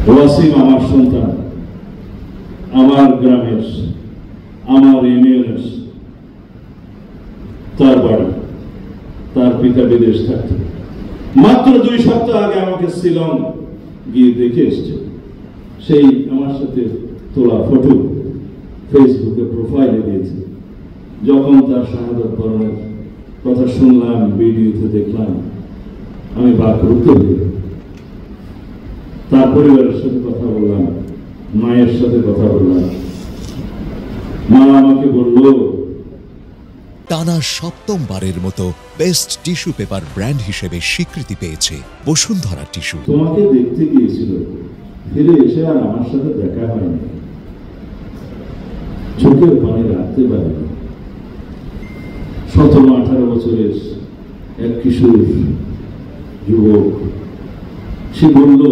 ওয়াসিম আমার সন্তান, আমার গ্রামের, আমার ইউনিয়নের। তার বাড়ি, তার পিতা বিদেশ থাকত। মাত্র 2 সপ্তাহ আগে আমাকে শিলং গিয়ে দেখে এসছে। সেই আমার সাথে তোলা ফটো ফেসবুকে প্রোফাইলে দিয়েছে। যখন তার শাহাদাত বরণের কথা শুনলাম, ভিডিওতে দেখলাম, আমি বাকরুদ্ধ হয়ে তার পরিবারের সাথে কথা বললাম, মায়ের সাথে কথা বললাম। মা আমাকে বলল, টানা 7ম-বারের মতো বেস্ট টিস্যু পেপার ব্র্যান্ড হিসেবে স্বীকৃতি পেয়েছে বসুন্ধরা টিস্যু। তোমাকে দেখতে গিয়েছিল, ফিরে এসে আর আমার সাথে দেখা হয়নি। চোখের পানি রাখতে পারিনি। 17-18 বছরের এক কিশোর যুবক, সে বলল,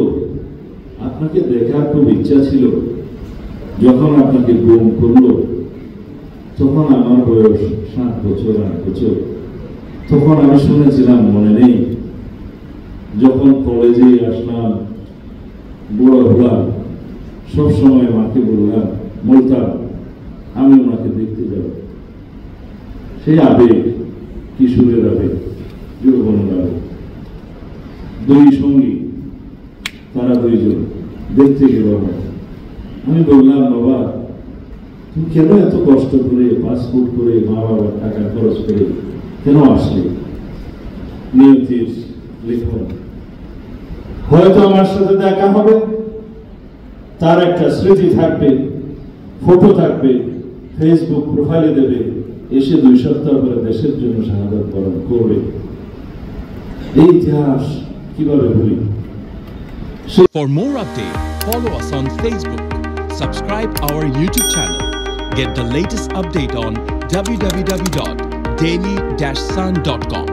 আপনাকে দেখার খুব ইচ্ছা ছিল। যখন আপনাকে গুম করলো তখন আমার বয়স 7 বছর 8 বছর। তখন আমি শুনেছিলাম, মনে নেই, যখন কলেজে আসলাম, বড় হলাম, সবসময় মাকে বলতাম আমি ওনাকে দেখতে যাব। সেই আবেগ, কিশোরের আবেগ, যৌবনের আবেগ। 2 সঙ্গী, তারা 2 জন দেখতে গেল। আমি বললাম, বাবা তুমি কেন এত কষ্ট করে পাসপোর্ট করে মা বাবার টাকা খরচ করে কেন আসলে? নিয়তির লিখন, হয়তো আমার সাথে দেখা হবে, তার একটা স্মৃতি থাকবে, ফটো থাকবে, ফেসবুক প্রোফাইলে দেবে, এসে 2 সপ্তাহ পরে দেশের জন্য শাহাদাত বরণ করবে। এই ইতিহাস কিভাবে ভুলি? For more updates, follow us on Facebook, subscribe our YouTube channel, get the latest update on www.daily-sun.com.